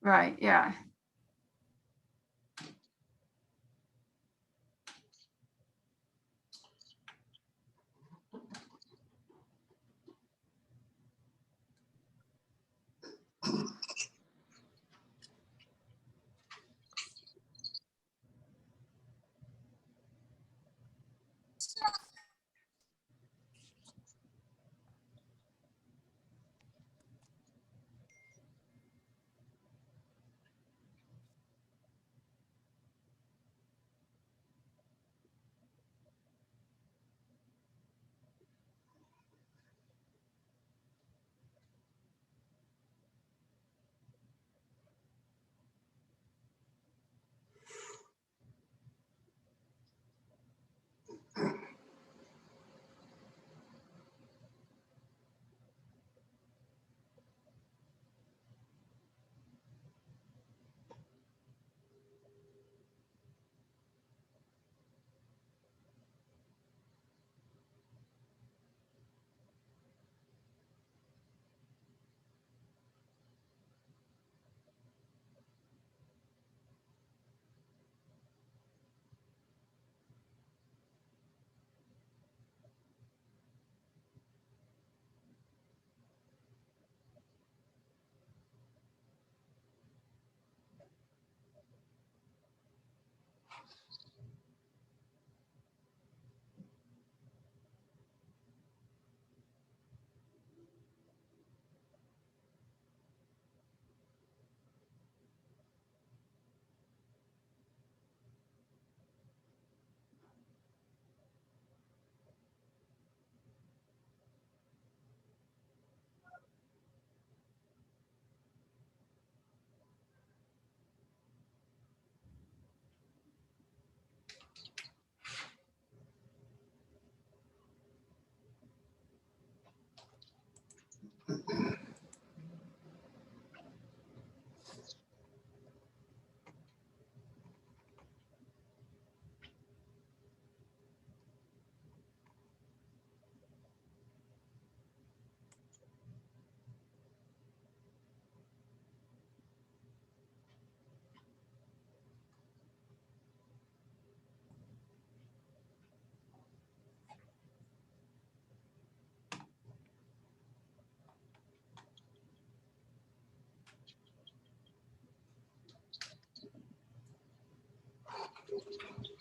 Right, yeah.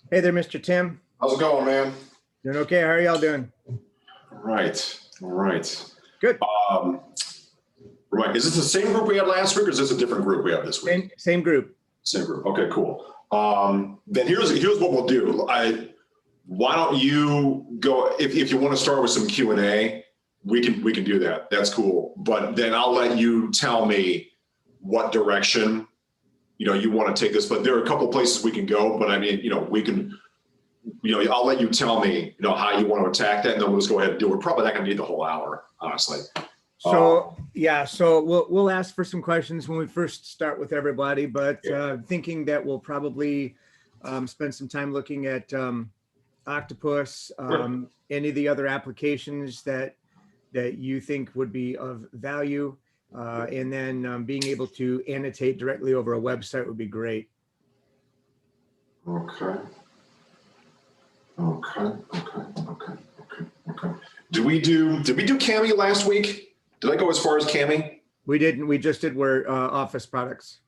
Hey there, Mr. Tim. How's it going, man? Doing okay. How are y'all doing? All right. All right. Good. Right. Is this the same group we had last week, or is this a different group we have this week? Same group. Same group. Okay, cool. Then here's what we'll do. Why don't you go, if you want to start with some Q&A, we can do that. That's cool. But then I'll let you tell me what direction you want to take this. But there are a couple places we can go. But I mean, we can. I'll let you tell me, how you want to attack that, and then we'll just go ahead and do it. We're probably not going to need the whole hour, honestly. So yeah, so we'll ask for some questions when we first start with everybody, but thinking that we'll probably spend some time looking at Octopus, any of the other applications that you think would be of value, and then being able to annotate directly over a website would be great. Okay. Did we do Cami last week? Did I go as far as Cami? We didn't. We just did Office products.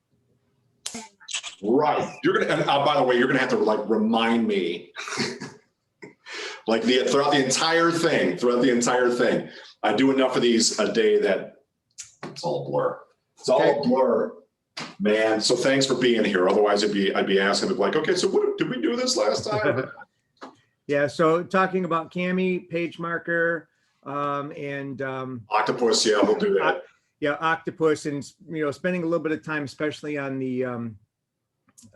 Right. You're gonna. And by the way, you're gonna have to remind me, throughout the entire thing. I do enough of these a day that it's all a blur. It's all a blur, man. So thanks for being here. Otherwise, I'd be asking, okay, so did we do this last time? Yeah. So talking about Cami, page marker, and Octopus. Yeah, we'll do that. Yeah, Octopus, and spending a little bit of time, especially on the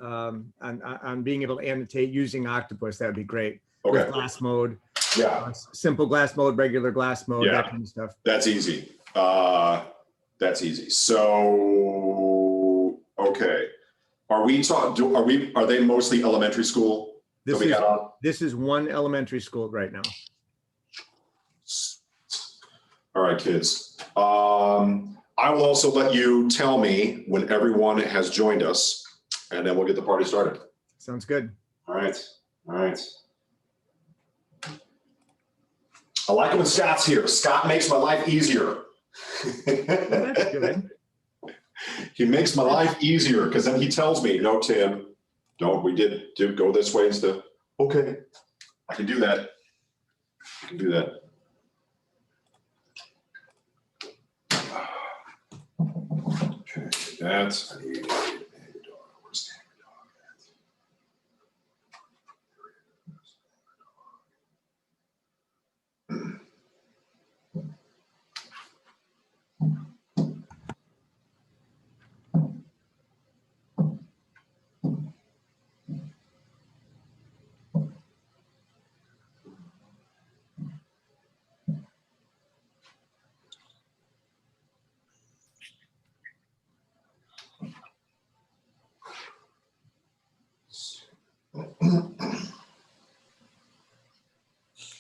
on being able to annotate using Octopus. That would be great. Okay. With glass mode. Yeah. Simple glass mode, regular glass mode, that kind of stuff. That's easy. So okay. Are they mostly elementary school? This is one elementary school right now. All right, kids. I I will also let you tell me when everyone has joined us, and then we'll get the party started. Sounds good. All right. All right. I like it when Scott's here. Scott makes my life easier. That's good. He makes my life easier because then he tells me, no, Tim, don't, we did go this way instead. Okay, I can do that. I can do that. Okay, that's, I need, where's the dog at?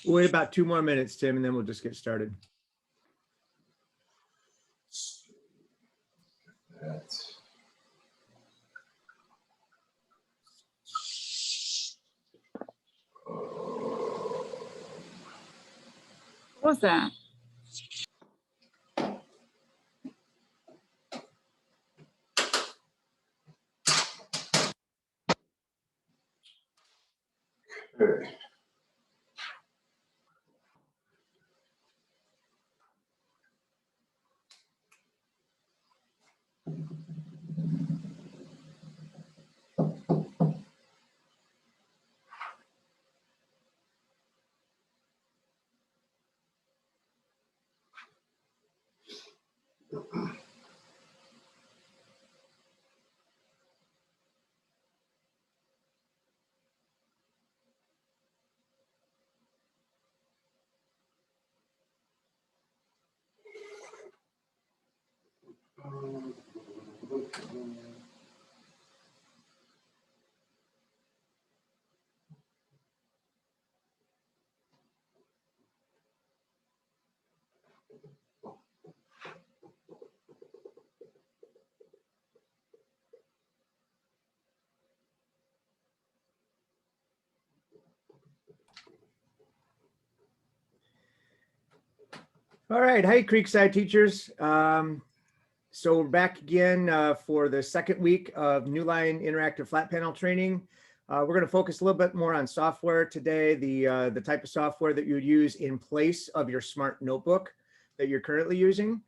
We'll wait about 2 more minutes, Tim, and then we'll just get started. What was that? Okay. All right. Hey, Creekside teachers. So we're back again for the second week of Newline Interactive Flat Panel Training. We're going to focus a little bit more on software today, the type of software that you would use in place of your smart notebook that you're currently using.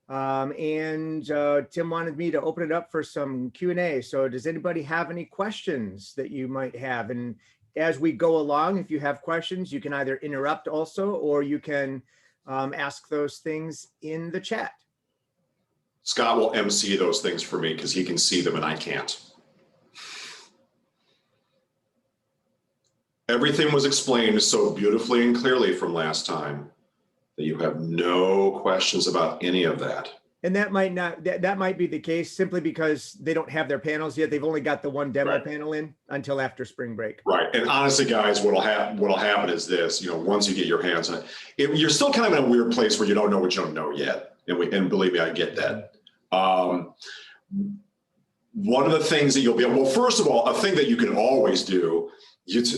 Tim wanted me to open it up for some Q&A. So does anybody have any questions that you might have? And as we go along, if you have questions, you can either interrupt also, or you can ask those things in the chat. Scott will MC those things for me because he can see them and I can't. Everything was explained so beautifully and clearly from last time that you have no questions about any of that. And that might not, that might be the case simply because they don't have their panels yet. They've only got the one demo panel in until after spring break. Right. And honestly, guys, what'll happen is this, once you get your hands on it, you're still kind of in a weird place where you don't know what you don't know yet. And believe me, I get that. One of the things that you'll be able, well, first of all, a thing that you can always do,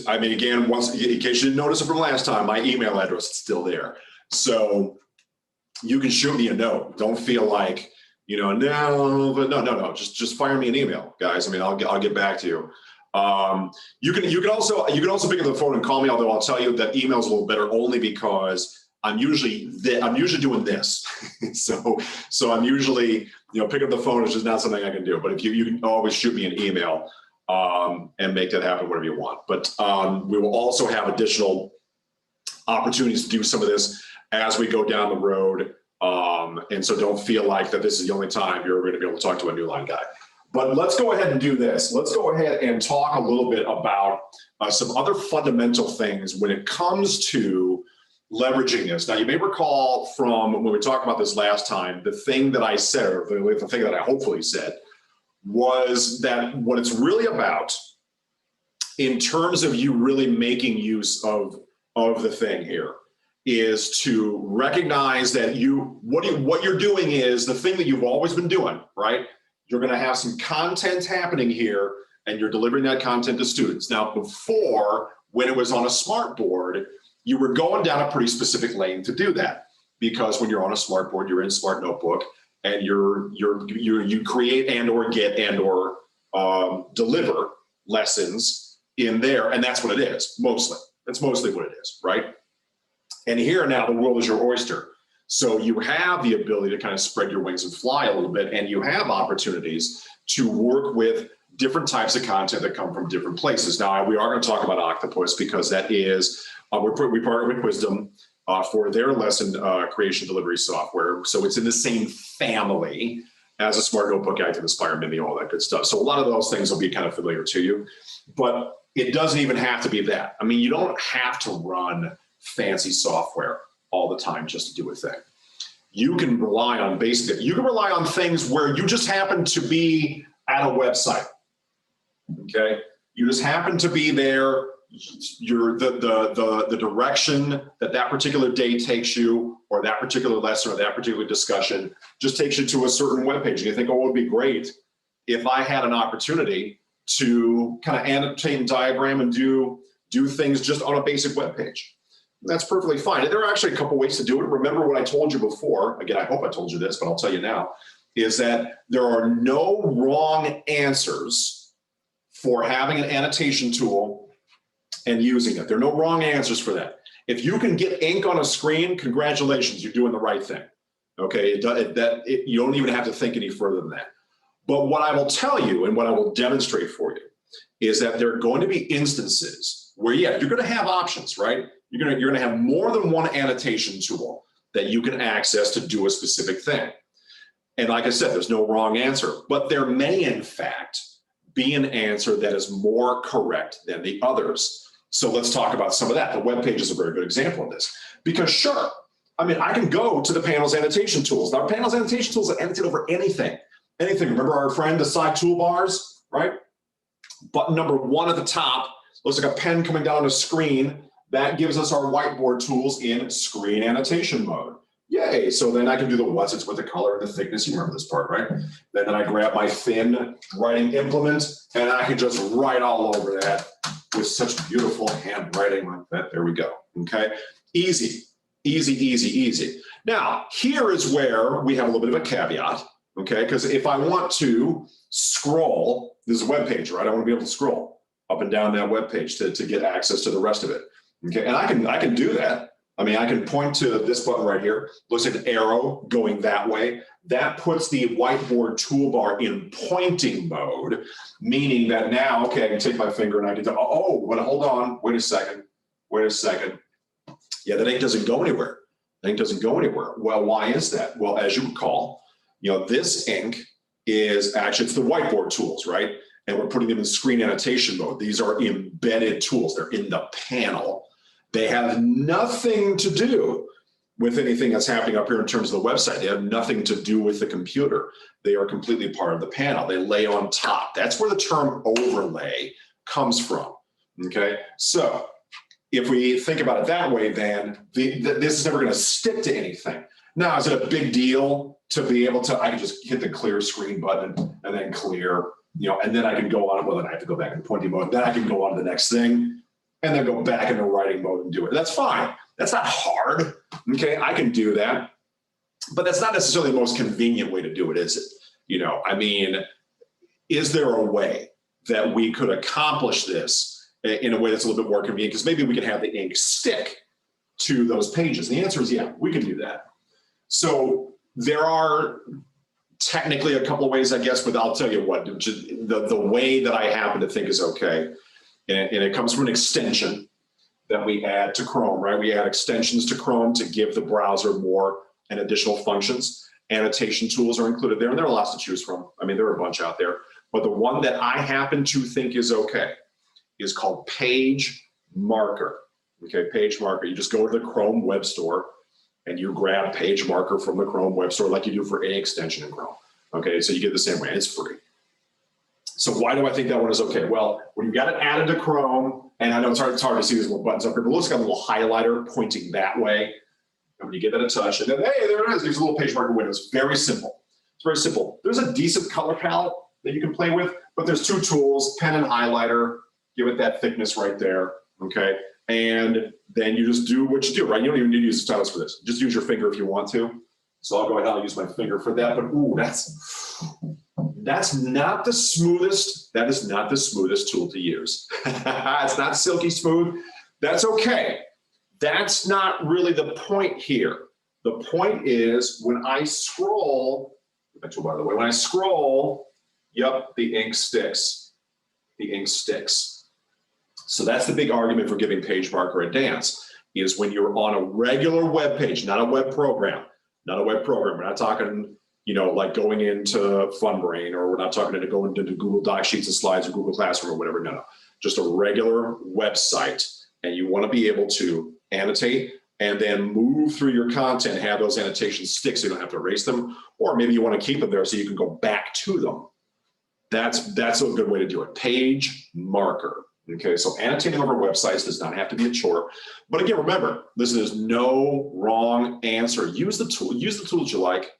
again, once, in case you didn't notice it from last time, my email address is still there. So you can shoot me a note. Don't feel like, no, just fire me an email, guys. I'll get back to you. You can also pick up the phone and call me, although I'll tell you that email's a little better only because I'm usually doing this. so I'm usually, pick up the phone is just not something I can do, but if you can always shoot me an email and make that happen whenever you want. But we will also have additional opportunities to do some of this as we go down the road. And so don't feel like that this is the only time you're going to be able to talk to a Newline guy. But let's go ahead and do this. Let's go ahead and talk a little bit about some other fundamental things when it comes to leveraging this. Now, you may recall from when we talked about this last time, the thing that I said, or the thing that I hopefully said, was that what it's really about in terms of you really making use of the thing here is to recognize that what you're doing is the thing that you've always been doing, right? You're going to have some content happening here, and you're delivering that content to students. Now, before, when it was on a smartboard, you were going down a pretty specific lane to do that, because when you're on a smartboard, you're in Smart Notebook, and you create and or get and or deliver lessons in there, and that's what it is mostly. That's mostly what it is, right? And here now, the world is your oyster. So you have the ability to kind of spread your wings and fly a little bit, and you have opportunities to work with different types of content that come from different places. Now, we are going to talk about Octopus, because that is, we partner with Wisdom for their lesson creation delivery software. So it's in the same family as a Smart Notebook, Active Inspire, Mimi, all that good stuff. So a lot of those things will be kind of familiar to you, but it doesn't even have to be that. I mean, you don't have to run fancy software all the time just to do a thing. You can rely on you can rely on things where you just happen to be at a website. Okay, you just happen to be there. The direction that particular day takes you, or that particular lesson, or that particular discussion, just takes you to a certain web page. And you think, oh, it would be great if I had an opportunity to kind of annotate and diagram and do things just on a basic web page. That's perfectly fine. And there are actually a couple ways to do it. Remember what I told you before. Again, I hope I told you this, but I'll tell you now, is that there are no wrong answers for having an annotation tool and using it. There are no wrong answers for that. If you can get ink on a screen, congratulations, you're doing the right thing. Okay, you don't even have to think any further than that. But what I will tell you, and what I will demonstrate for you, is that there are going to be instances where, yeah, you're going to have options, right? You're going to have more than one annotation tool that you can access to do a specific thing. And like I said, there's no wrong answer, but there may in fact be an answer that is more correct than the others. So let's talk about some of that. The web page is a very good example of this, because sure, I mean, I can go to the panel's annotation tools. Now, panel's annotation tools that annotate over anything. Remember our friend, the side toolbars, right? Button number 1 at the top looks like a pen coming down a screen. That gives us our whiteboard tools in screen annotation mode. Yay, so then I can do the what's, it's with the color and the thickness. You remember this part, right? Then I grab my thin writing implement, and I can just write all over that with such beautiful handwriting like that. There we go, okay? Easy, easy, easy, easy. Now, here is where we have a little bit of a caveat, okay? Because if I want to scroll, this is a web page, right? I want to be able to scroll up and down that web page to get access to the rest of it. Okay, and I can do that. I mean, I can point to this button right here. Looks like an arrow going that way. That puts the whiteboard toolbar in pointing mode, meaning that now, okay, I can take my finger and I can do, hold on, wait a second. Yeah, that ink doesn't go anywhere. The ink doesn't go anywhere. Well, why is that? Well, as you recall, this ink is actually, it's the whiteboard tools, right? And we're putting them in screen annotation mode. These are embedded tools. They're in the panel. They have nothing to do with anything that's happening up here in terms of the website. They have nothing to do with the computer. They are completely part of the panel. They lay on top. That's where the term overlay comes from, okay? So if we think about it that way, then this is never gonna stick to anything. Now, is it a big deal to be able to, I can just hit the clear screen button and then clear, and then I can go on, well, then I have to go back into pointing mode. Then I can go on to the next thing and then go back into writing mode and do it. That's fine. That's not hard, okay? I can do that, but that's not necessarily the most convenient way to do it, is it? I mean, is there a way that we could accomplish this in a way that's a little bit more convenient? Because maybe we can have the ink stick to those pages. And the answer is, yeah, we can do that. So there are technically a couple of ways, I guess, but I'll tell you what, the way that I happen to think is okay, and it comes from an extension that we add to Chrome, right? We add extensions to Chrome to give the browser more and additional functions. Annotation tools are included there, and there are lots to choose from. I mean, there are a bunch out there, but the one that I happen to think is okay is called Page Marker. Okay, Page Marker. You just go to the Chrome Web Store and you grab Page Marker from the Chrome Web Store like you do for any extension in Chrome. Okay, so you get the same way, and it's free. So why do I think that one is okay? Well, when you've got it added to Chrome, and I know it's hard to see these little buttons up here, but it's got a little highlighter pointing that way. And when you give that a touch, and then, hey, there it is. There's a little page marker window. It's very simple. It's very simple. There's a decent color palette that you can play with, but there's two tools, pen and highlighter. Give it that thickness right there, okay? And then you just do what you do, right? You don't even need to use the stylus for this. Just use your finger if you want to. So I'll go ahead and use my finger for that, but ooh, that's not the smoothest. That is not the smoothest tool to use. It's not silky smooth. That's okay. That's not really the point here. The point is when I scroll, when I scroll, yep, the ink sticks. The ink sticks. So that's the big argument for giving page marker a dance, is when you're on a regular web page, not a web program, not a web program. We're not talking, you know, like going into FunBrain, or we're not talking to going into Google Doc Sheets and Slides or Google Classroom or whatever. No, just a regular website. And you want to be able to annotate and then move through your content, have those annotations stick so you don't have to erase them, or maybe you want to keep them there so you can go back to them. That's a good way to do it. Page marker. Okay, so annotating over websites does not have to be a chore. But again, remember, listen, there's no wrong answer. Use the tool that you like.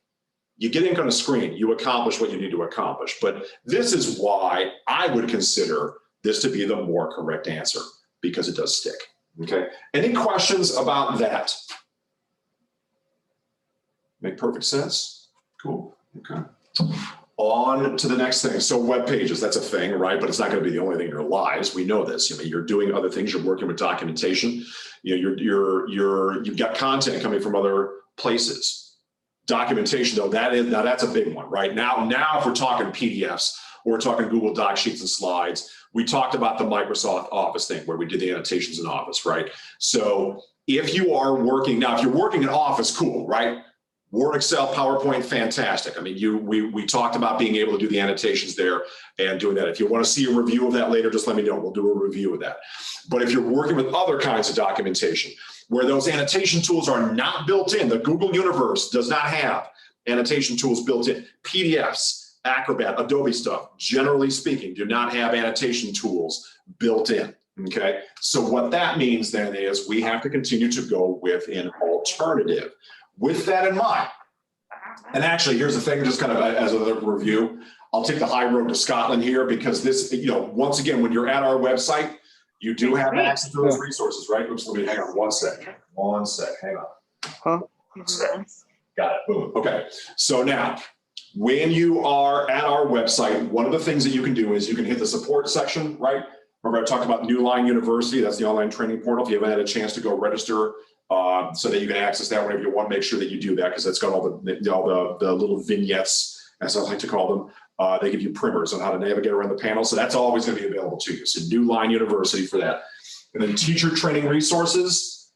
You get ink on a screen, you accomplish what you need to accomplish. But this is why I would consider this to be the more correct answer, because it does stick. Okay, any questions about that? Make perfect sense? Cool, okay. On to the next thing. So web pages, that's a thing, right? But it's not going to be the only thing in your lives. We know this. I mean, you're doing other things. You're working with documentation. You know, you've got content coming from other places. Documentation, though, that's a big one, right? Now, if we're talking PDFs, or we're talking Google Doc Sheets and Slides. We talked about the Microsoft Office thing where we did the annotations in Office, right? So if you are working now, if you're working in Office, cool, right? Word, Excel, PowerPoint, fantastic. I mean, we talked about being able to do the annotations there and doing that. If you want to see a review of that later, just let me know. We'll do a review of that. But if you're working with other kinds of documentation where those annotation tools are not built in, the Google universe does not have annotation tools built in. PDFs, Acrobat, Adobe stuff, generally speaking, do not have annotation tools built in. Okay, so what that means then is we have to continue to go with an alternative. With that in mind, and actually, here's the thing, just kind of as a review, I'll take the high road to Scotland here, because this, you know, once again, when you're at our website, you do have access to those resources, right? Oops, let me hang on one sec. One sec, hang on. Huh? One sec. Got it, boom, okay. So now, when you are at our website, one of the things that you can do is you can hit the support section, right? Remember I talked about Newline University, that's the online training portal. If you haven't had a chance to go register, so that you can access that whenever you want, make sure that you do that, because it's got all the little vignettes, as I like to call them. They give you primers on how to navigate around the panel. So that's always going to be available to you. So Newline University for that. And then teacher training resources.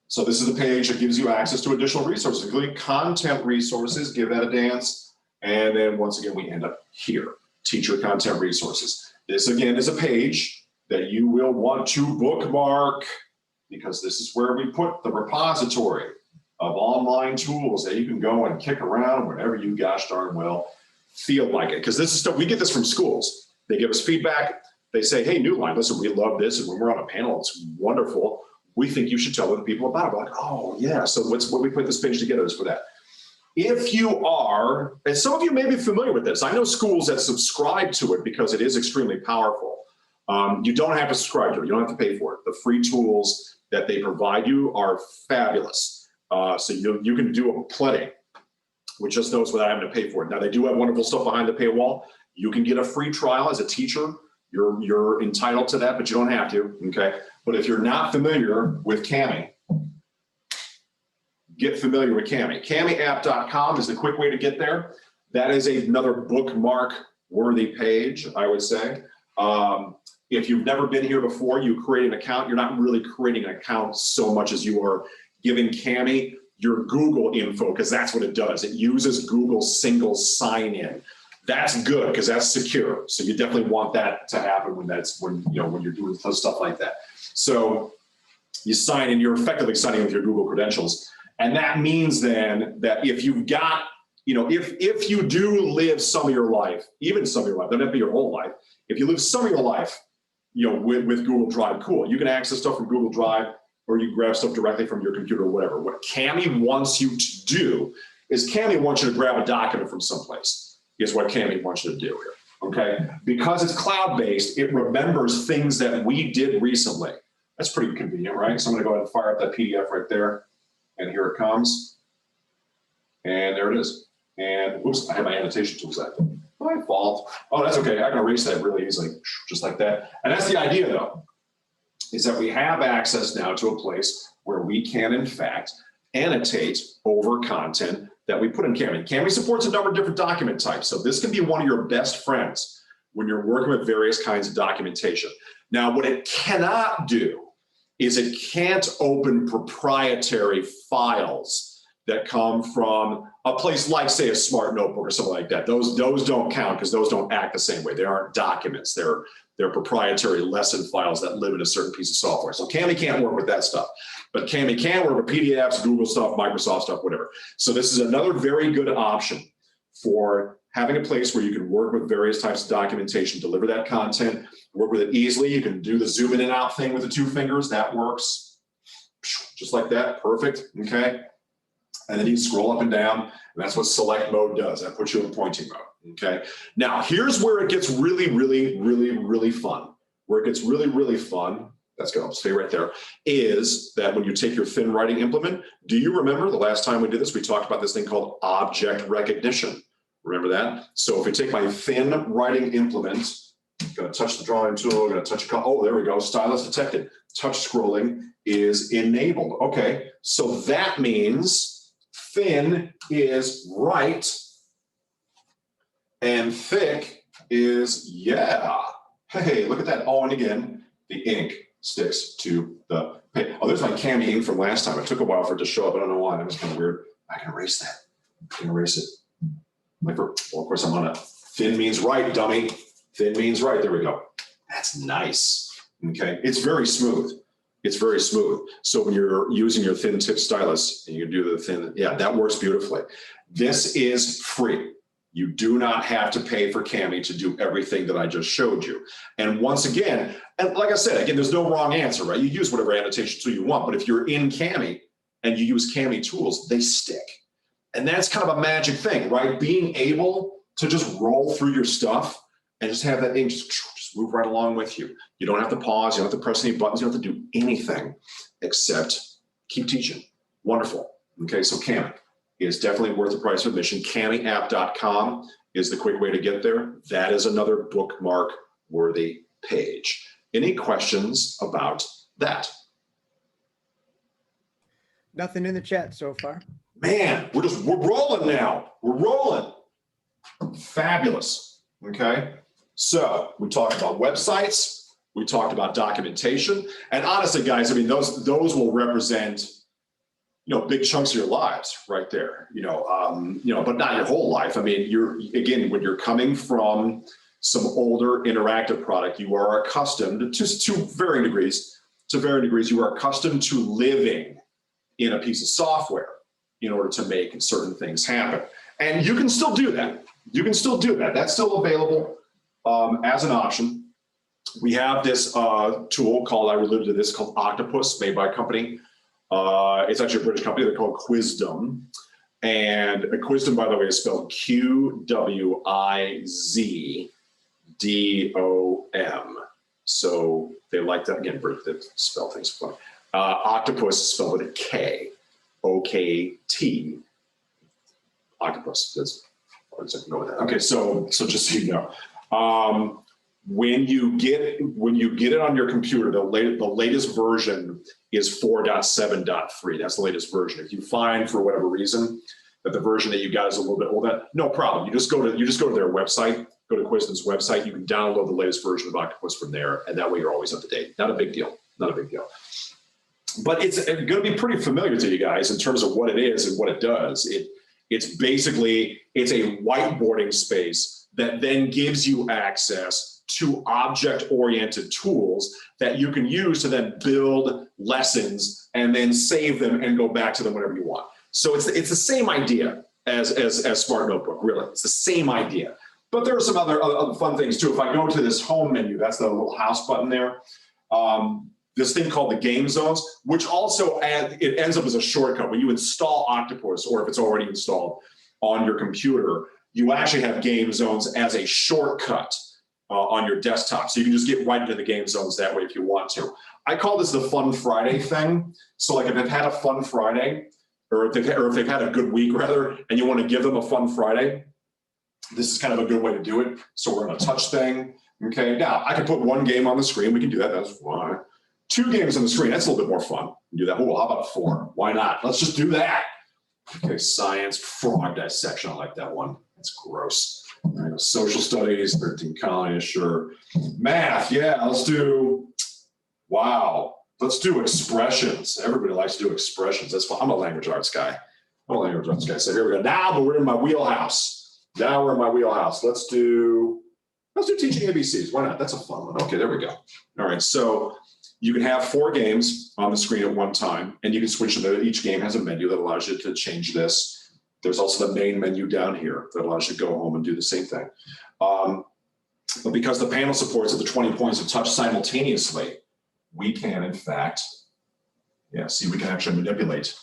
So this is the page that gives you access to additional resources, including content resources. Give that a dance. And then once again, we end up here, teacher content resources. This again is a page that you will want to bookmark, because this is where we put the repository of online tools that you can go and kick around whenever you gosh darn well feel like it. Because this is stuff, we get this from schools. They give us feedback. They say, hey, Newline, listen, we love this. And when we're on a panel, it's wonderful. We think you should tell other people about it. We're like, oh yeah, so what we put this page together is for that. If you are, and some of you may be familiar with this, I know schools that subscribe to it because it is extremely powerful. You don't have to subscribe to it. You don't have to pay for it. The free tools that they provide you are fabulous. So you can do a plenty with just those without having to pay for it. Now they do have wonderful stuff behind the paywall. You can get a free trial as a teacher. You're entitled to that, but you don't have to, okay? But if you're not familiar with Kami, get familiar with Kami. KamiApp.com is the quick way to get there. That is another bookmark worthy page, I would say. If you've never been here before, you create an account. You're not really creating an account so much as you are giving Kami your Google info, because that's what it does. It uses Google's single sign-in. That's good because that's secure. So you definitely want that to happen when you're doing stuff like that. So you sign in, you're effectively signing with your Google credentials. And that means then that if you've got if you do live some of your life, even some of your life, doesn't have to be your whole life. If you live some of your life, with Google Drive, cool. You can access stuff from Google Drive, or you grab stuff directly from your computer or whatever. What Cami wants you to do is Cami wants you to grab a document from someplace, is what Cami wants you to do here, okay? Because it's cloud-based, it remembers things that we did recently. That's pretty convenient, right? So I'm gonna go ahead and fire up that PDF right there, and here it comes. And there it is. And oops, I have my annotation tools active. My fault. Oh, that's okay. I can erase that really easily, just like that. And that's the idea, though, is that we have access now to a place where we can, in fact, annotate over content that we put in Cami. Cami supports a number of different document types, so this can be one of your best friends when you're working with various kinds of documentation. Now, what it cannot do is it can't open proprietary files that come from a place like, say, a Smart Notebook or something like that. Those don't count because those don't act the same way. They aren't documents. They're proprietary lesson files that live in a certain piece of software. So Cami can't work with that stuff, but Cami can work with PDFs, Google stuff, Microsoft stuff, whatever. So this is another very good option for having a place where you can work with various types of documentation, deliver that content, work with it easily. You can do the zoom in and out thing with the 2 fingers. That works just like that. Perfect. Okay. And then you scroll up and down, and that's what select mode does. That puts you in pointing mode, okay? Now, here's where it gets really, really, really, really fun. Where it gets really, really fun, that's gonna stay right there, is that when you take your thin writing implement, do you remember the last time we did this, we talked about this thing called object recognition. Remember that? So if we take my thin writing implement, I'm gonna touch the drawing tool, I'm gonna touch, oh, there we go, stylus detected. Touch scrolling is enabled. Okay, so that means thin is right and thick is yeah. Hey, look at that. Oh, and again, the ink sticks to the page. Oh, there's my Cami ink from last time. It took a while for it to show up. I don't know why. That was kind of weird. I can erase that. I can erase it. Well, of course, I'm on it. Thin means right, dummy. Thin means right. There we go. That's nice. Okay. It's very smooth. It's very smooth. So when you're using your thin tip stylus and you do the thin, yeah, that works beautifully. This is free. You do not have to pay for Cami to do everything that I just showed you. And once again, and like I said, again, there's no wrong answer, right? You use whatever annotation tool you want, but if you're in Cami and you use Cami tools, they stick. And that's kind of a magic thing, right? Being able to just roll through your stuff and just have that ink just move right along with you. You don't have to pause. You don't have to press any buttons. You don't have to do anything except keep teaching. Wonderful. Okay, so Cami is definitely worth the price of admission. CamiApp.com is the quick way to get there. That is another bookmark worthy page. Any questions about that? Nothing in the chat so far. Man, we're rolling now. We're rolling. Fabulous. Okay. So we talked about websites, we talked about documentation, and honestly, guys, I mean, those will represent, big chunks of your lives right there, but not your whole life. I mean, again, when you're coming from some older interactive product, you are accustomed to varying degrees, you are accustomed to living in a piece of software in order to make certain things happen. And you can still do that. That's still available. As an option. We have this tool called, I alluded to this, called Octopus, made by a company. It's actually a British company. They're called Quizdom. And Quizdom, by the way, is spelled Q-W-I-Z-D-O-M. So they like that. Again, they spell things funny. Octopus is spelled with a K, O-K-T. Octopus. Let's go with that. Okay, so just so you know. When you get it on your computer, the latest version is 4.7.3. That's the latest version. If you find for whatever reason that the version that you got is a little bit older, no problem. You just go to their website, go to Quizdom's website. You can download the latest version of Octopus from there, and that way you're always up to date. Not a big deal. Not a big deal. But it's going to be pretty familiar to you guys in terms of what it is and what it does. It's basically a whiteboarding space that then gives you access to object-oriented tools that you can use to then build lessons and then save them and go back to them whenever you want. So it's the same idea as Smart Notebook, really. It's the same idea. But there are some other fun things too. If I go to this home menu, that's the little house button there. This thing called the game zones, which also it ends up as a shortcut. When you install Octopus, or if it's already installed on your computer, you actually have game zones as a shortcut on your desktop. So you can just get right into the game zones that way if you want to. I call this the Fun Friday thing. So like if they've had a fun Friday, or if they've had a good week rather, and you want to give them a fun Friday, this is kind of a good way to do it. So we're on a touch thing. Okay, now I can put one game on the screen. We can do that, that's fine. 2 games on the screen, that's a little bit more fun. Do that. Oh, how about 4? Why not? Let's just do that. Okay, science, frog dissection, I like that one. That's gross. All right, social studies, 13 colonies, sure. Math, yeah, let's do, wow. Let's do expressions. Everybody likes to do expressions. That's fun. I'm a language arts guy. So here we go. Now we're in my wheelhouse. Let's do teaching ABCs. Why not? That's a fun one. Okay, there we go. All right, so you can have 4 games on the screen at one time, and you can switch them. Each game has a menu that allows you to change this. There's also the main menu down here that allows you to go home and do the same thing. But because the panel supports the 20 points of touch simultaneously, we can, in fact, we can actually manipulate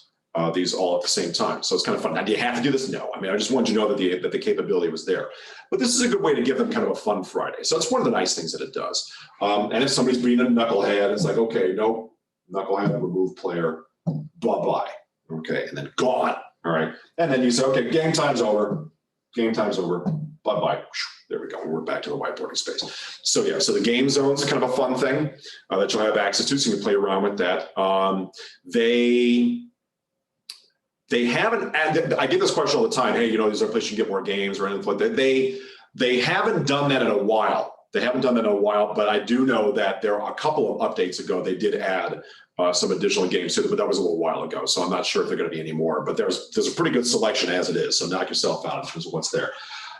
these all at the same time. So it's kind of fun. Now, do you have to do this? No. I mean, I just wanted you to know that the capability was there. But this is a good way to give them kind of a fun Friday. So it's one of the nice things that it does. And if somebody's being a knucklehead, it's like, okay, nope, knucklehead, remove player, bye-bye. Okay, and then gone. All right. And then you say, okay, game time's over. Bye-bye. There we go. We're back to the whiteboarding space. So yeah, so the game zones is kind of a fun thing that you'll have access to, so you can play around with that. They haven't, I get this question all the time, hey, is there a place you can get more games or anything like that? They haven't done that in a while. But I do know that there are a couple of updates ago, they did add some additional games to it, but that was a little while ago. So I'm not sure if they're going to be any more, but there's a pretty good selection as it is. So knock yourself out in terms of what's there.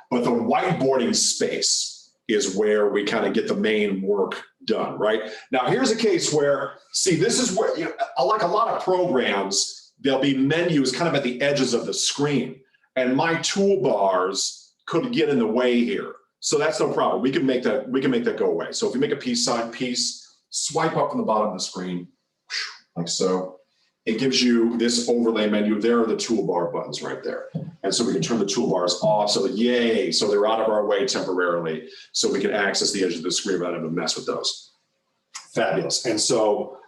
But the whiteboarding space is where we kind of get the main work done, right? Now, here's a case where, see, this is where, like a lot of programs, there'll be menus kind of at the edges of the screen, and my toolbars could get in the way here. So that's no problem. We can make that go away. So if you make a peace sign, peace, swipe up from the bottom of the screen, like so. It gives you this overlay menu. There are the toolbar buttons right there. And so we can turn the toolbars off. So yay, so they're out of our way temporarily. So we can access the edge of the screen without having to mess with those. Fabulous. And so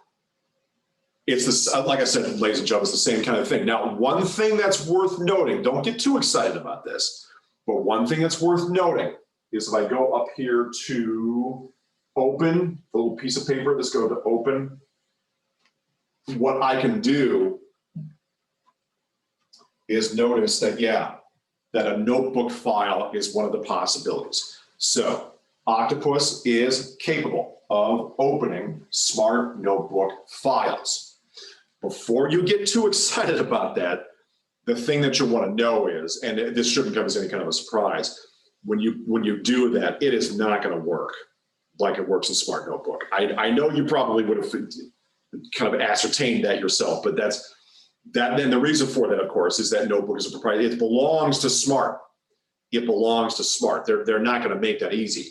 it's this, like I said, ladies and gentlemen, it's the same kind of thing. Now, one thing that's worth noting, don't get too excited about this, but one thing that's worth noting is if I go up here to open, the little piece of paper, let's go to open. What I can do is notice that, that a notebook file is one of the possibilities. So Octopus is capable of opening Smart Notebook files. Before you get too excited about that, the thing that you want to know is, and this shouldn't come as any kind of a surprise, when you do that, it is not going to work like it works in Smart Notebook. I know you probably would have kind of ascertained that yourself, but then the reason for that, of course, is that Notebook is a proprietary. It belongs to Smart. They're not going to make that easy,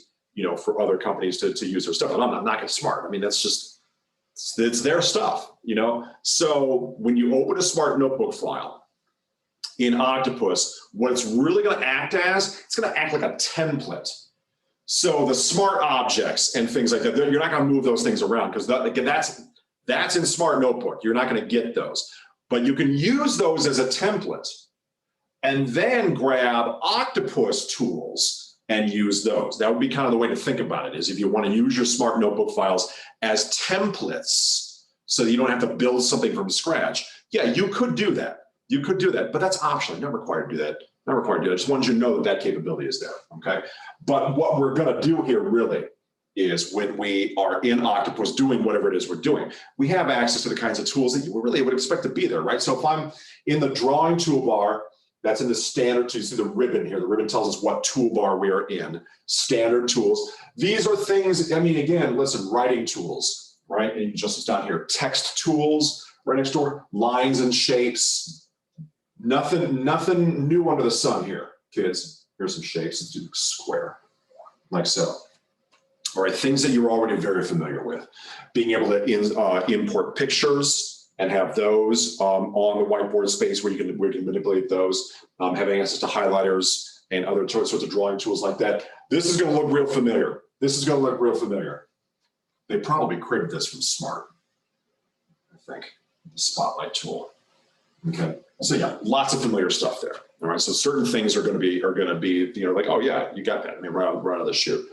for other companies to use their stuff. And I'm not going to Smart. I mean, that's just, it's their stuff, So when you open a Smart Notebook file in Octopus, what it's really going to act as, it's going to act like a template. So the smart objects and things like that, you're not going to move those things around because that's in Smart Notebook. You're not going to get those, but you can use those as a template and then grab Octopus tools and use those. That would be kind of the way to think about it, is if you want to use your Smart Notebook files as templates so that you don't have to build something from scratch. Yeah, you could do that. But that's optional. You're not required to do that. I just wanted you to know that capability is there, okay? But what we're going to do here really is when we are in Octopus doing whatever it is we're doing, we have access to the kinds of tools that you really would expect to be there, right? So if I'm in the drawing toolbar, that's in the standard, so you see the ribbon here. The ribbon tells us what toolbar we are in. Standard tools. These are things, I mean, again, listen, writing tools, right? And just as down here, text tools right next door, lines and shapes, Nothing new under the sun here, kids. Here's some shapes. Let's do square, like so. All right, things that you're already very familiar with. Being able to import pictures and have those on the whiteboard space where you can manipulate those. Having access to highlighters and other sorts of drawing tools like that. This is going to look real familiar. They probably cribbed this from Smart, I think, the Spotlight tool. Okay, so yeah, lots of familiar stuff there. All right, so certain things are going to be, like, oh yeah, you got that. I mean, right out of the chute.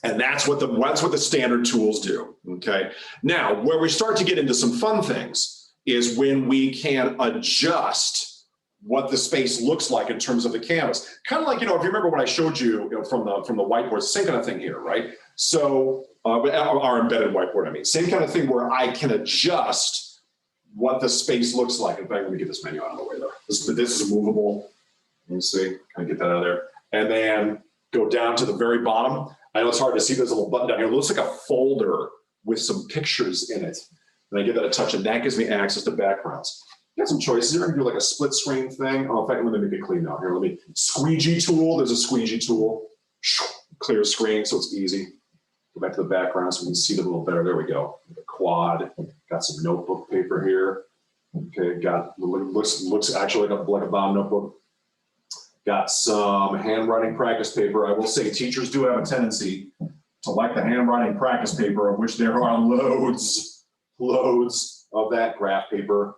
And that's what the standard tools do. Okay, now where we start to get into some fun things is when we can adjust what the space looks like in terms of the canvas. Kind of like, if you remember what I showed you, from the whiteboard, same kind of thing here, right? So our embedded whiteboard, I mean, same kind of thing where I can adjust what the space looks like. In fact, let me get this menu out of the way there. This is movable. Let me see, can I get that out of there? And then go down to the very bottom. I know it's hard to see, there's a little button down here. It looks like a folder with some pictures in it. And I give that a touch, and that gives me access to backgrounds. Got some choices here. I can do like a split screen thing. Oh, in fact, let me make it clean out here. Let me, squeegee tool. There's a squeegee tool. Clear screen, so it's easy. Go back to the background so we can see it a little better. There we go. The quad. Got some notebook paper here. Okay, looks actually like a bound notebook. Got some handwriting practice paper. I will say teachers do have a tendency to like the handwriting practice paper, of which there are loads of that. Graph paper.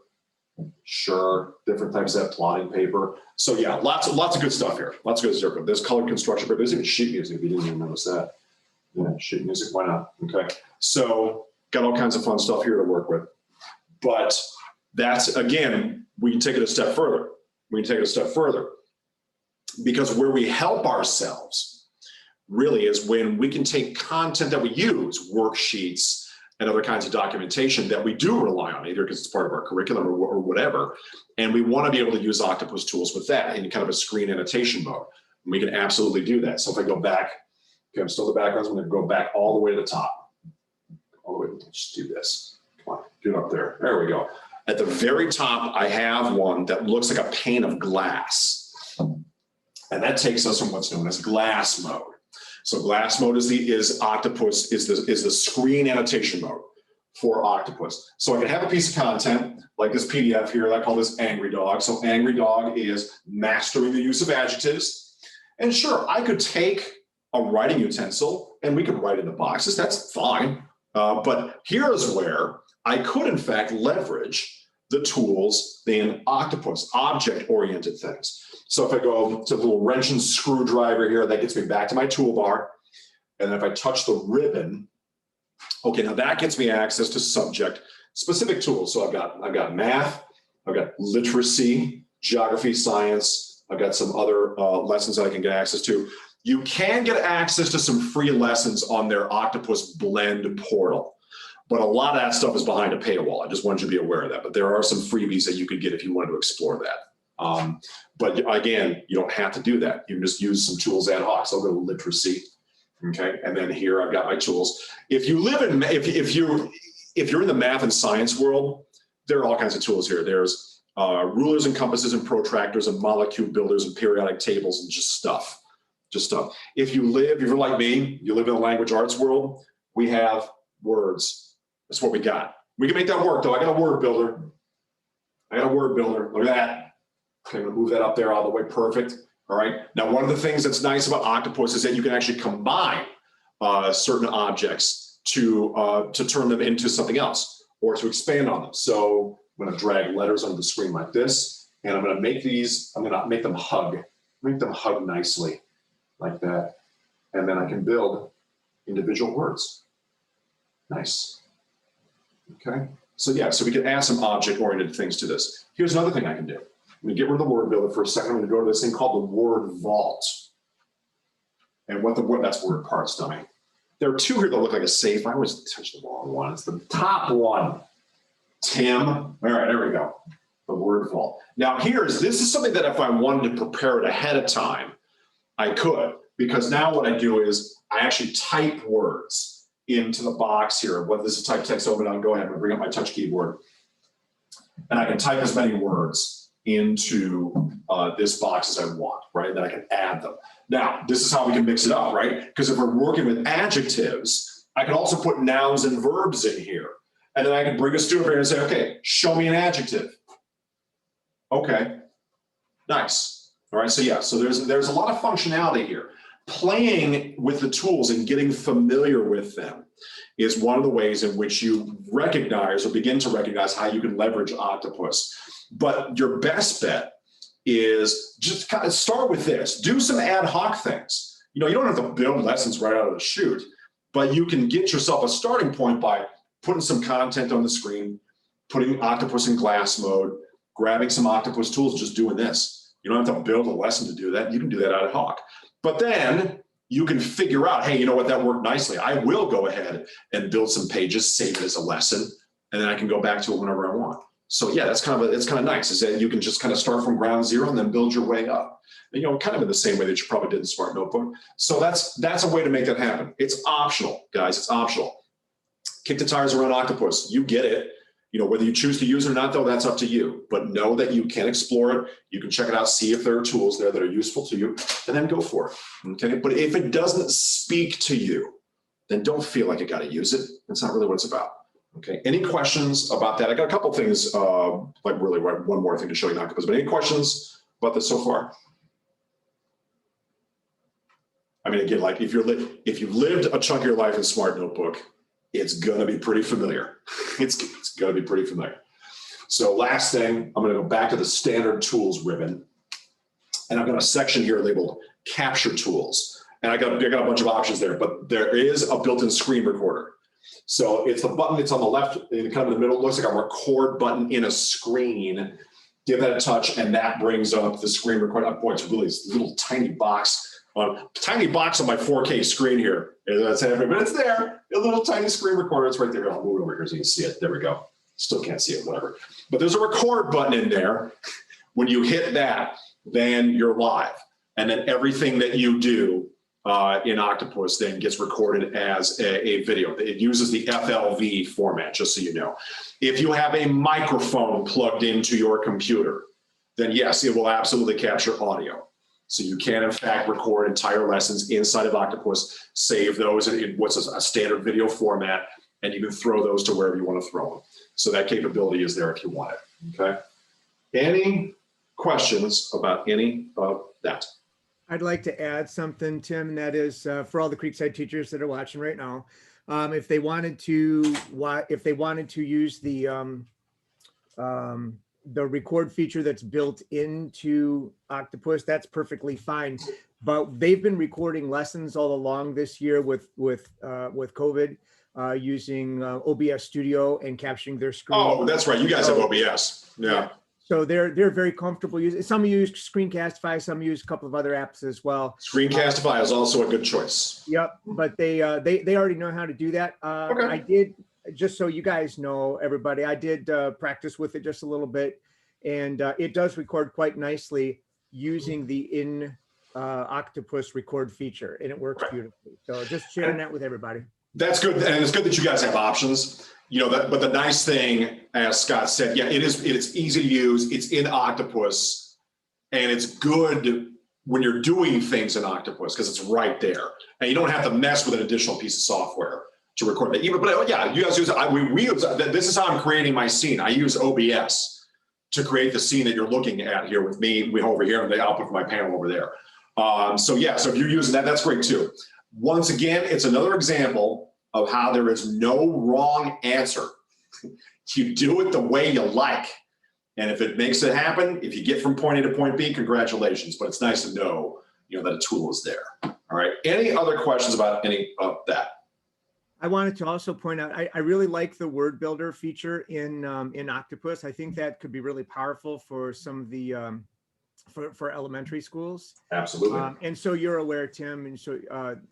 Sure, different types of plotting paper. So yeah, lots of good stuff here. Lots of good stuff. There's colored construction paper. There's even sheet music, if you didn't even notice that. Yeah, sheet music, why not? Okay, so got all kinds of fun stuff here to work with. But that's, again, we can take it a step further. Because where we help ourselves really is when we can take content that we use, worksheets and other kinds of documentation that we do rely on, either because it's part of our curriculum or whatever, and we want to be able to use Octopus tools with that in kind of a screen annotation mode. And we can absolutely do that. So if I go back, okay, I'm still the backgrounds, I'm going to go back all the way to the top. All the way, let's do this. Come on, get up there. There we go. At the very top, I have one that looks like a pane of glass. And that takes us from what's known as glass mode. So glass mode is the screen annotation mode for Octopus. So I can have a piece of content like this PDF here. I call this Angry Dog. So Angry Dog is mastering the use of adjectives. And sure, I could take a writing utensil and we could write in the boxes. That's fine. But here's where I could, in fact, leverage the tools in Octopus, object-oriented things. So if I go to the little wrench and screwdriver here, that gets me back to my toolbar. And then if I touch the ribbon, okay, now that gets me access to subject-specific tools. So I've got math, I've got literacy, geography, science. I've got some other lessons that I can get access to. You can get access to some free lessons on their Octopus Blend portal. But a lot of that stuff is behind a paywall. I just wanted you to be aware of that. But there are some freebies that you could get if you wanted to explore that. But again, you don't have to do that. You can just use some tools ad hoc. So I'll go to literacy, okay? And then here I've got my tools. If you live in, if you're in the math and science world, there are all kinds of tools here. There's rulers and compasses and protractors and molecule builders and periodic tables and just stuff. If you're like me, you live in the language arts world, we have words. That's what we got. We can make that work though. I got a word builder. Look at that. Okay, I'm gonna move that up there all the way. Perfect. All right. Now, one of the things that's nice about Octopus is that you can actually combine certain objects to turn them into something else or to expand on them. So I'm gonna drag letters onto the screen like this, and I'm gonna make these, I'm gonna make them hug nicely like that. And then I can build individual words. Nice. Okay. So yeah, so we can add some object-oriented things to this. Here's another thing I can do. I'm gonna get rid of the word builder for a second. I'm gonna go to this thing called the word vault. And that's word parts, dummy. There are two here that look like a safe. I always touch the wrong one. It's the top one. Tim. All right, there we go. The word vault. Now this is something that if I wanted to prepare it ahead of time, I could, because now what I do is I actually type words into the box here. What this is type text open, I'll go ahead and bring up my touch keyboard. And I can type as many words into this box as I want, right? Then I can add them. Now, this is how we can mix it up, right? Because if we're working with adjectives, I can also put nouns and verbs in here. And then I can bring a student over here and say, okay, show me an adjective. Okay, nice. All right, so yeah, so there's a lot of functionality here. Playing with the tools and getting familiar with them is one of the ways in which you recognize or begin to recognize how you can leverage Octopus. But your best bet is just kind of start with this. Do some ad hoc things. You know, you don't have to build lessons right out of the chute, but you can get yourself a starting point by putting some content on the screen, putting Octopus in class mode, grabbing some Octopus tools, just doing this. You don't have to build a lesson to do that. You can do that ad hoc. But then you can figure out, hey, you know what, that worked nicely. I will go ahead and build some pages, save it as a lesson, and then I can go back to it whenever I want. So yeah, it's kind of nice, is that you can just kind of start from ground zero and then build your way up. You know, kind of in the same way that you probably did in Smart Notebook. So that's a way to make that happen. It's optional, guys. It's optional. Kick the tires around Octopus. You get it. You know, whether you choose to use it or not, though, that's up to you. But know that you can explore it. You can check it out, see if there are tools there that are useful to you, and then go for it. Okay. But if it doesn't speak to you, then don't feel like you got to use it. That's not really what it's about. Okay. Any questions about that? I got a couple things, like really one more thing to show you in Octopus. But any questions about this so far? I mean, again, like if you've lived a chunk of your life in Smart Notebook, it's gonna be pretty familiar. It's gonna be pretty familiar. So last thing, I'm gonna go back to the standard tools ribbon, and I've got a section here labeled capture tools. And I got a bunch of options there, but there is a built-in screen recorder. So it's the button that's on the left, kind of in the middle. It looks like a record button in a screen. Give that a touch, and that brings up the screen recorder. Boy, it's really this little tiny box. Tiny box on my 4K screen here. But it's there. A little tiny screen recorder. It's right there. I'll move it over here so you can see it. There we go. Still can't see it, whatever. But there's a record button in there. When you hit that, then you're live. And then everything that you do in Octopus then gets recorded as a video. It uses the FLV format, just so you know. If you have a microphone plugged into your computer, then yes, it will absolutely capture audio. So you can, in fact, record entire lessons inside of Octopus, save those in what's a standard video format, and you can throw those to wherever you want to throw them. So that capability is there if you want it, okay? Any questions about any of that? I'd like to add something, Tim, and that is for all the Creekside teachers that are watching right now, if they wanted to use the record feature that's built into Octopus, that's perfectly fine. But they've been recording lessons all along this year with COVID, using OBS Studio and capturing their screen. Oh, that's right. You guys have OBS. Yeah. So they're very comfortable using. Some use Screencastify, some use a couple of other apps as well. Screencastify is also a good choice. Yep, but they already know how to do that. Okay. I did, just so you guys know, everybody, I did practice with it just a little bit, and it does record quite nicely using the Octopus record feature, and it works beautifully. So just sharing that with everybody. That's good, and it's good that you guys have options. You know that, but the nice thing, as Scott said, yeah, it's easy to use. It's in Octopus, and it's good when you're doing things in Octopus because it's right there, and you don't have to mess with an additional piece of software to record that. But yeah, you guys use it. We use this is how I'm creating my scene. I use OBS to create the scene that you're looking at here with me over here, and the output from my panel over there. So yeah, so if you're using that, that's great too. Once again, it's another example of how there is no wrong answer. You do it the way you like. And if it makes it happen, if you get from point A to point B, congratulations. But it's nice to know, that a tool is there. All right. Any other questions about any of that? I wanted to also point out, I really like the word builder feature in Octopus. I think that could be really powerful for some of the for elementary schools. Absolutely. And so you're aware, Tim, and so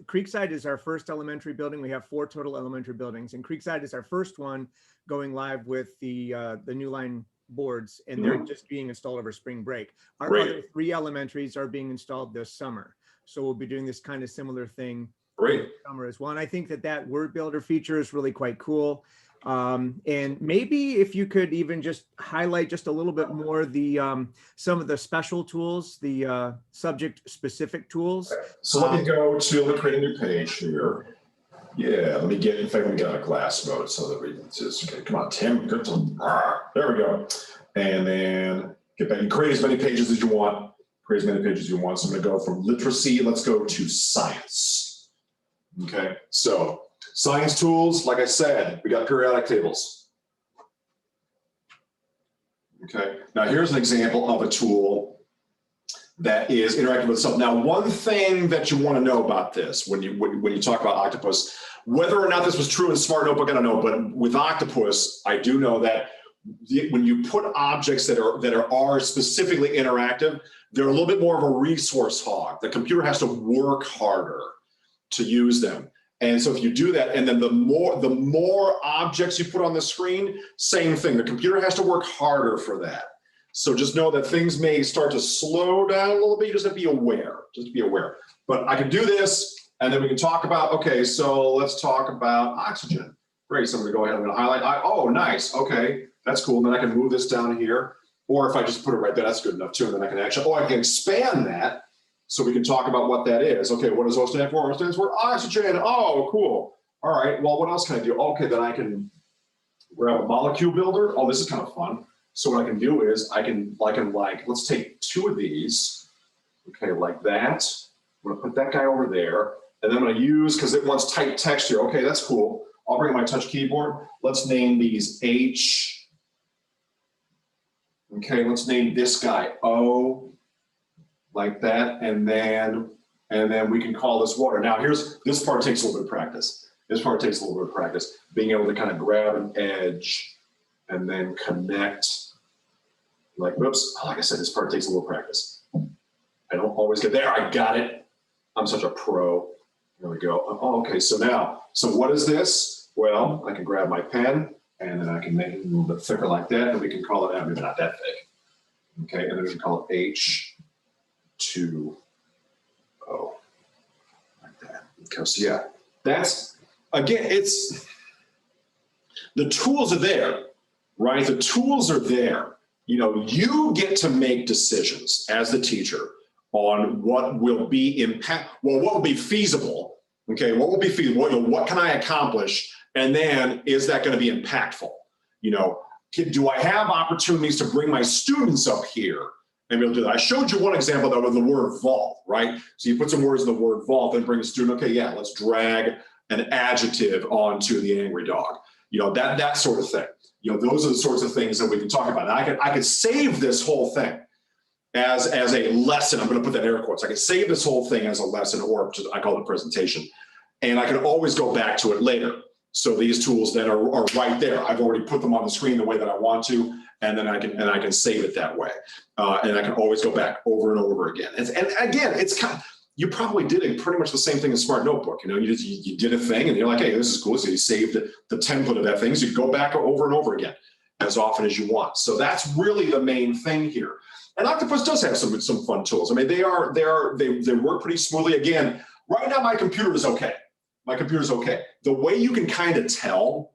Creekside is our first elementary building. We have 4 total elementary buildings, and Creekside is our first one going live with the Newline boards, and they're just being installed over spring break. Our other 3 elementaries are being installed this summer. So we'll be doing this kind of similar thing this summer as well. And I think that word builder feature is really quite cool. And maybe if you could even just highlight just a little bit more the some of the special tools, the subject specific tools. So let me go to, let me create a new page here. Yeah, let me get, in fact, let me get out of class mode so that we just, okay, come on, Tim, good to, there we go. And then get back, you create as many pages as you want, create as many pages as you want. So I'm gonna go from literacy, let's go to science. Okay, so science tools, like I said, we got periodic tables. Okay, now here's an example of a tool that is interacting with itself. Now, one thing that you want to know about this when you talk about Octopus, whether or not this was true in Smart Notebook, I don't know, but with Octopus, I do know that when you put objects that are specifically interactive, they're a little bit more of a resource hog. The computer has to work harder to use them. And so if you do that, and then the more objects you put on the screen, same thing. The computer has to work harder for that. So just know that things may start to slow down a little bit. You just have to be aware, But I can do this, and then we can talk about, okay, so let's talk about oxygen. Great, so I'm gonna go ahead, I'm gonna highlight, oh, nice, okay, that's cool. And then I can move this down here, or if I just put it right there, that's good enough too. And then I can actually, I can expand that so we can talk about what that is. Okay, what does O stand for? O stands for oxygen. Oh, cool. All right, well, what else can I do? Okay, then I can grab a molecule builder. Oh, this is kind of fun. So what I can do is I can let's take two of these, okay, like that. I'm gonna put that guy over there, and then I'm gonna use, because it wants type text here. Okay, that's cool. I'll bring my touch keyboard. Let's name these H. Okay, let's name this guy O, like that, and then we can call this water. Now this part takes a little bit of practice. Being able to kind of grab an edge and then connect. Like, whoops, like I said, this part takes a little practice. I don't always get there. I got it. I'm such a pro. There we go. Oh, okay, so what is this? Well, I can grab my pen, and then I can make it a little bit thicker like that, and we can call it, maybe not that thick. Okay, and then we can call it H2O, like that. Because, yeah, that's, again, it's, the tools are there, right? The tools are there. You know, you get to make decisions as the teacher on what will be what will be feasible, okay? What will be feasible, what can I accomplish? And then is that gonna be impactful? You know, do I have opportunities to bring my students up here and be able to do that? I showed you one example though with the word vault, right? So you put some words in the word vault and bring a student, okay, yeah, let's drag an adjective onto the angry dog. You know, that sort of thing. You know, those are the sorts of things that we can talk about. And I could save this whole thing as a lesson. I'm going to put that in air quotes. I could save this whole thing as a lesson, or just, I call it a presentation. And I can always go back to it later. So these tools then are right there. I've already put them on the screen the way that I want to, and then I can save it that way. And I can always go back over and over again. And again, it's kind of, you probably did pretty much the same thing in Smart Notebook. You know, you did a thing and you're like, hey, this is cool. So you saved the template of that thing. So you go back over and over again as often as you want. So that's really the main thing here. And Octopus does have some fun tools. I mean, they work pretty smoothly. Again, right now my computer is okay. The way you can kind of tell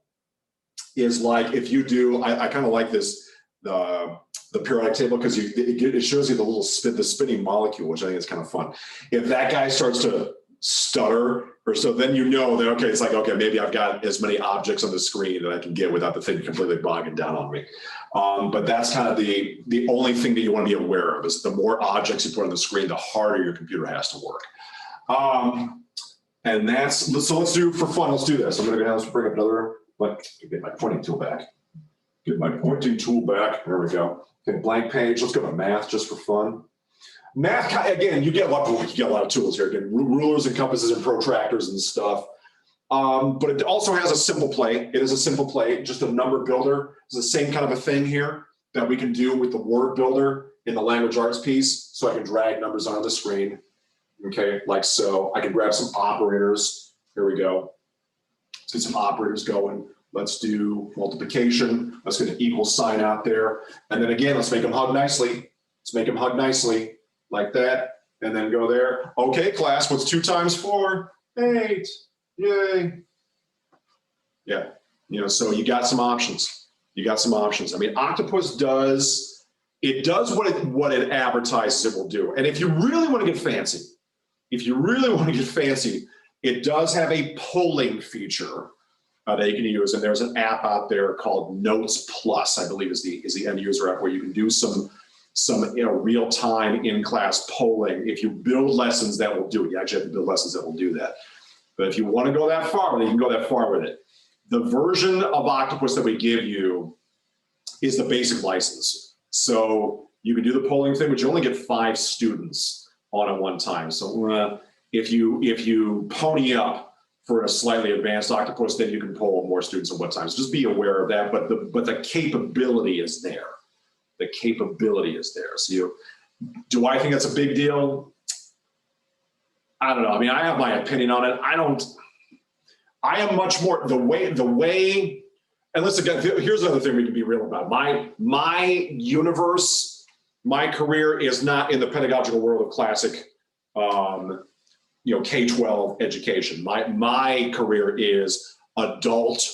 is like if you do, I kind of like this, the periodic table, because it shows you the spinning molecule, which I think is kind of fun. If that guy starts to stutter or so, then you know that, okay, it's like, okay, maybe I've got as many objects on the screen that I can get without the thing completely bogging down on me. But that's kind of the only thing that you want to be aware of is the more objects you put on the screen, the harder your computer has to work. And so let's do, for fun, let's do this. I'm going to go ahead and bring up another, get my pointing tool back. There we go. Okay, blank page. Let's go to math just for fun. Math, again, you get a lot of tools here. Again, rulers and compasses and protractors and stuff. But it also has a simple play. It is a simple play, just a number builder. It's the same kind of a thing here that we can do with the word builder in the language arts piece. So I can drag numbers on the screen. Okay, like so. I can grab some operators. Here we go. Let's get some operators going. Let's do multiplication. Let's get an equal sign out there. And then again, let's make them hug nicely. Like that. And then go there. Okay, class, what's 2 times 4? 8. Yay. Yeah. So you got some options. You got some options. I mean, Octopus does what it advertises it will do. And if you really want to get fancy, it does have a polling feature that you can use. And there's an app out there called Notes Plus, I believe is the end user app, where you can do some real-time in-class polling. If you build lessons, that will do it. You actually have to build lessons that will do that. But if you want to go that far, you can go that far with it. The version of Octopus that we give you is the basic license. So you can do the polling thing, but you only get 5 students on at one time. So if you pony up for a slightly advanced Octopus, then you can poll more students at one time. So just be aware of that. But the capability is there. The capability is there. So do I think that's a big deal? I don't know. I mean, I have my opinion on it. I am much more the way. And let's again. Here's another thing we can be real about. My universe, my career is not in the pedagogical world of classic, K-12 education. My career is adult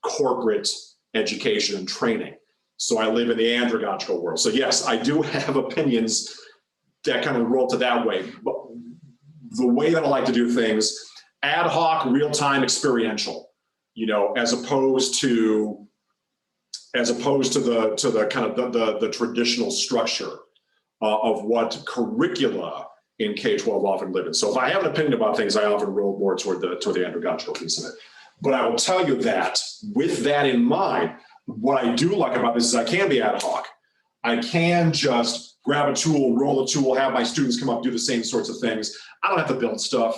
corporate education and training. So I live in the andragogical world. So yes, I do have opinions that kind of roll to that way. But the way that I like to do things, ad hoc, real-time, experiential, as opposed to the kind of the traditional structure of what curricula in K-12 often live in. So if I have an opinion about things, I often roll more toward the andragogical piece of it. But I will tell you that with that in mind, what I do like about this is I can be ad hoc. I can just grab a tool, roll a tool, have my students come up, do the same sorts of things. I don't have to build stuff.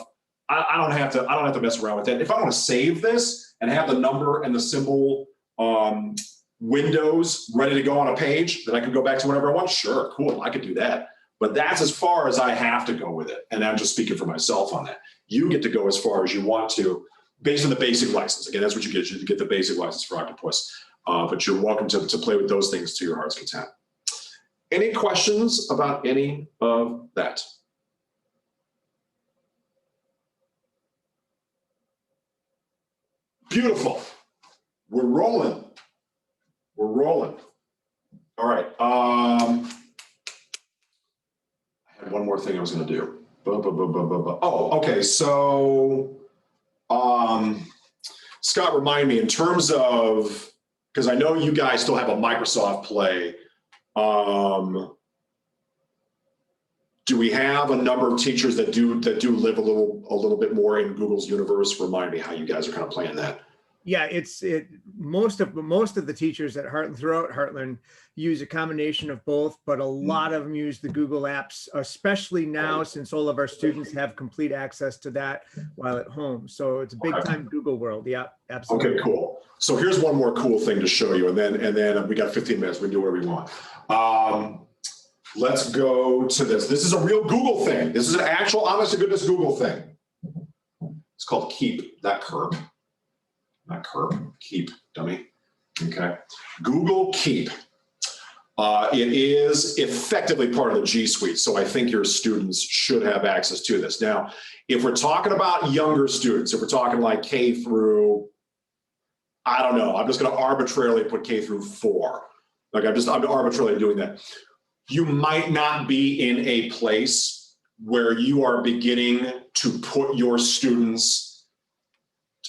I don't have to mess around with that. If I want to save this and have the number and the symbol windows ready to go on a page that I can go back to whenever I want, sure, cool, I could do that. But that's as far as I have to go with it. And I'm just speaking for myself on that. You get to go as far as you want to based on the basic license. Again, that's what you get. You get the basic license for Octopus. But you're welcome to play with those things to your heart's content. Any questions about any of that? Beautiful. We're rolling. We're rolling. All right. I had one more thing I was going to do. Oh, okay. So, Scott, remind me in terms of, because I know you guys still have a Microsoft Play. Do we have a number of teachers that do live a little bit more in Google's universe? Remind me how you guys are kind of playing that. Yeah, most of the teachers at Heartland throughout Heartland use a combination of both, but a lot of them use the Google apps, especially now since all of our students have complete access to that while at home. So it's a big time Google world. Yeah, absolutely. Okay, cool. So here's one more cool thing to show you, and then we got 15 minutes. We can do whatever we want. Let's go to this. This is a real Google thing. This is an actual, honest to goodness Google thing. It's called Keep, not Curb. Not Curb, Keep, dummy. Okay. Google Keep. It is effectively part of the G Suite, so I think your students should have access to this. Now, if we're talking about younger students, if we're talking like K through, I don't know, I'm just going to arbitrarily put K through 4. Like I'm arbitrarily doing that. You might not be in a place where you are beginning to put your students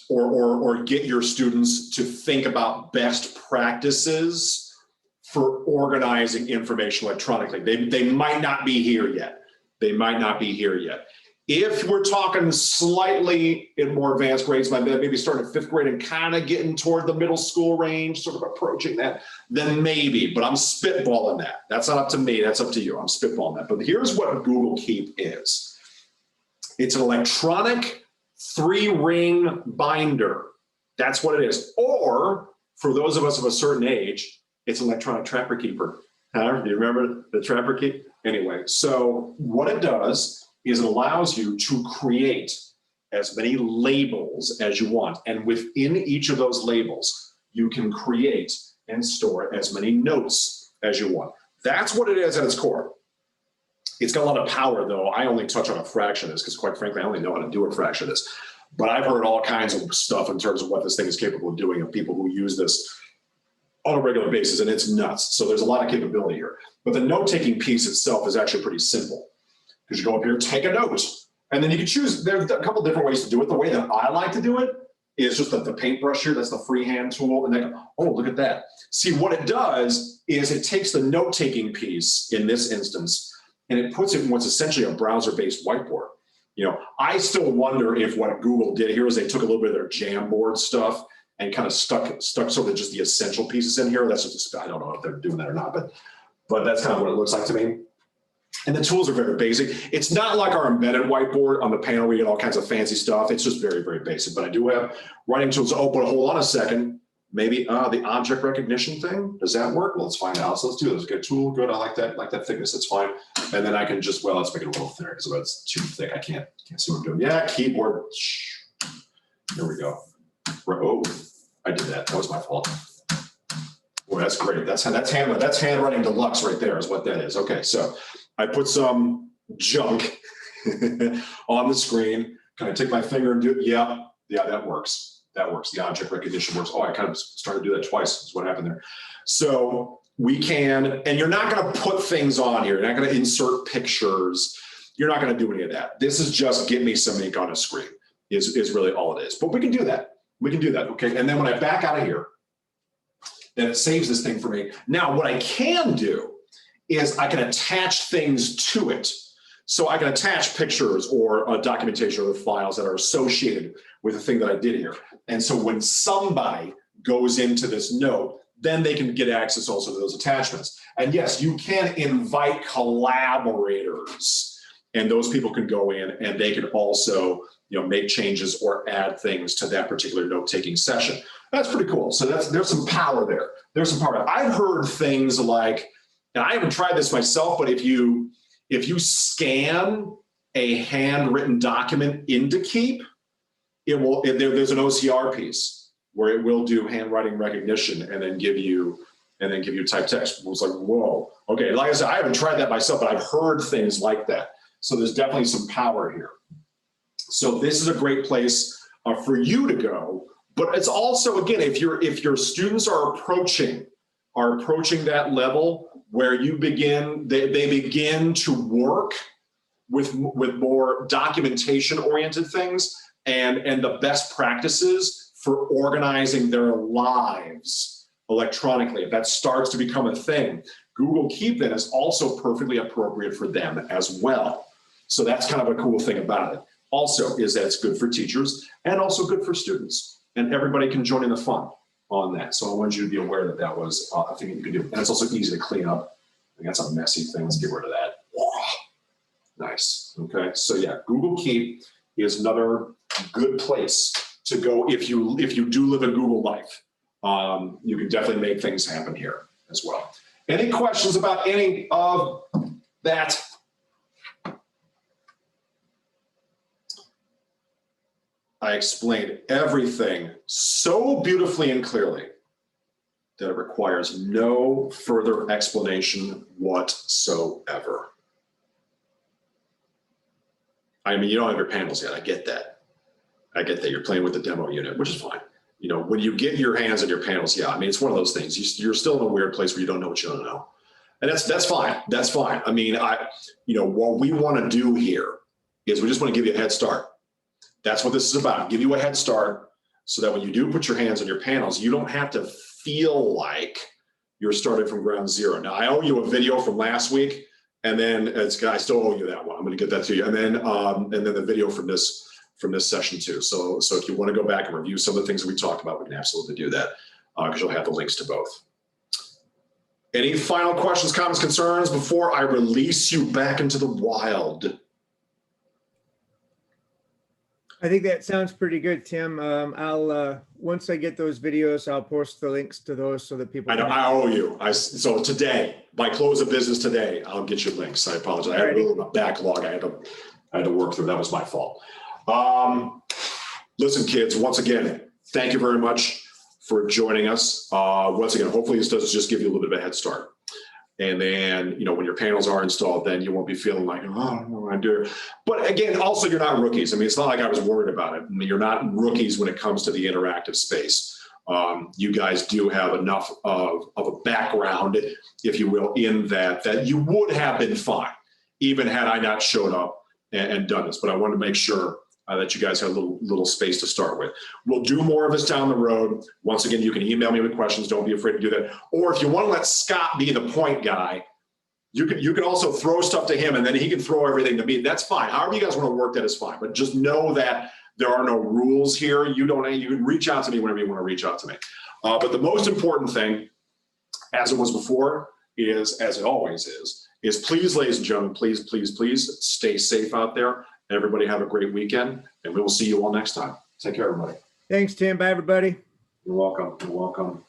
or get your students to think about best practices for organizing information electronically. They might not be here yet. They might not be here yet. If we're talking slightly in more advanced grades, maybe starting at 5th grade and kind of getting toward the middle school range, sort of approaching that, then maybe, but I'm spitballing that. That's not up to me, that's up to you. I'm spitballing that. But here's what Google Keep is. It's an electronic 3-ring binder. That's what it is. Or for those of us of a certain age, it's an electronic trapper keeper. Do you remember the trapper keep? Anyway, so what it does is it allows you to create as many labels as you want. And within each of those labels, you can create and store as many notes as you want. That's what it is at its core. It's got a lot of power, though. I only touch on a fraction of this because, quite frankly, I only know how to do a fraction of this. But I've heard all kinds of stuff in terms of what this thing is capable of doing, of people who use this on a regular basis, and it's nuts. So there's a lot of capability here. But the note-taking piece itself is actually pretty simple, because you go up here, take a note, and then you can choose. There's a couple different ways to do it. The way that I like to do it is just the paintbrush here. That's the freehand tool. And then, oh, look at that. See, what it does is it takes the note-taking piece in this instance, and it puts it in what's essentially a browser-based whiteboard. You know, I still wonder if what Google did here is they took a little bit of their Jamboard stuff and kind of stuck sort of just the essential pieces in here. That's just, I don't know if they're doing that or not, but that's kind of what it looks like to me. And the tools are very basic. It's not like our embedded whiteboard on the panel where you get all kinds of fancy stuff. It's just very, very basic. But I do have writing tools. Oh, but hold on a second. Maybe the object recognition thing, does that work? Well, let's find out. So let's do this. Good tool, good. I like that thickness. That's fine. And then I can just, well, let's make it a little thinner because if it's too thick, I can't see what I'm doing. Yeah, keyboard. There we go. Oh, I did that. That was my fault. Boy, that's great. That's handwriting deluxe right there is what that is. Okay, so I put some junk on the screen. Can I take my finger and do it? Yeah, that works. That works. The object recognition works. Oh, I kind of started to do that twice. That's what happened there. So we can, and you're not going to put things on here. You're not going to insert pictures. You're not going to do any of that. This is just get me some ink on a screen is really all it is. But we can do that. We can do that. Okay. And then when I back out of here, then it saves this thing for me. Now, what I can do is I can attach things to it. So I can attach pictures or documentation or files that are associated with the thing that I did here. And so when somebody goes into this note, then they can get access also to those attachments. And yes, you can invite collaborators, and those people can go in and they can also, you know, make changes or add things to that particular note-taking session. That's pretty cool. So there's some power there. There's some power. I've heard things like, and I haven't tried this myself, but if you scan a handwritten document into Keep, there's an OCR piece where it will do handwriting recognition and then give you typed text. It was like, whoa, okay. Like I said, I haven't tried that myself, but I've heard things like that. So there's definitely some power here. So this is a great place for you to go. But it's also, again, if your students are approaching that level where they begin to work with more documentation oriented things and the best practices for organizing their lives electronically, if that starts to become a thing, Google Keep then is also perfectly appropriate for them as well. So that's kind of a cool thing about it. Also is that it's good for teachers and also good for students, and everybody can join in the fun on that. So I wanted you to be aware that that was a thing that you could do. And it's also easy to clean up. I think that's a messy thing. Let's get rid of that. Nice. Okay. So yeah, Google Keep is another good place to go if you do live a Google life. You can definitely make things happen here as well. Any questions about any of that? I explained everything so beautifully and clearly that it requires no further explanation whatsoever. I mean, you don't have your panels yet. I get that. You're playing with the demo unit, which is fine. You know, when you get your hands on your panels, yeah, I mean, it's one of those things. You're still in a weird place where you don't know what you don't know. And that's fine. That's fine. I mean, what we want to do here is we just want to give you a head start. That's what this is about. Give you a head start so that when you do put your hands on your panels, you don't have to feel like you're starting from ground zero. Now, I owe you a video from last week, and then I still owe you that one. I'm going to get that to you, and then the video from this session too. So if you want to go back and review some of the things that we talked about, we can absolutely do that because you'll have the links to both. Any final questions, comments, concerns before I release you back into the wild? I think that sounds pretty good, Tim. I'll once I get those videos, I'll post the links to those so that people. I owe you. So today, by close of business today, I'll get you links. I apologize. I had a little backlog. I had to work through. That was my fault. Listen, kids. Once again, thank you very much for joining us. Once again, hopefully this does just give you a little bit of a head start. And then, you know, when your panels are installed, then you won't be feeling like, oh, I don't know what I do. But again, also, you're not rookies. I mean, it's not like I was worried about it. I mean, you're not rookies when it comes to the interactive space. You guys do have enough of a background, if you will, in that you would have been fine, even had I not showed up and done this. But I wanted to make sure that you guys had a little space to start with. We'll do more of this down the road. Once again, you can email me with questions. Don't be afraid to do that. Or if you want to let Scott be the point guy, you can also throw stuff to him and then he can throw everything to me. That's fine. However you guys want to work, that is fine. But just know that there are no rules here. You can reach out to me whenever you want to reach out to me. But the most important thing, as it was before, is, as it always is please, ladies and gentlemen, please, please, please stay safe out there. Everybody have a great weekend, and we will see you all next time. Take care, everybody. Thanks, Tim. Bye, everybody. You're welcome. You're welcome.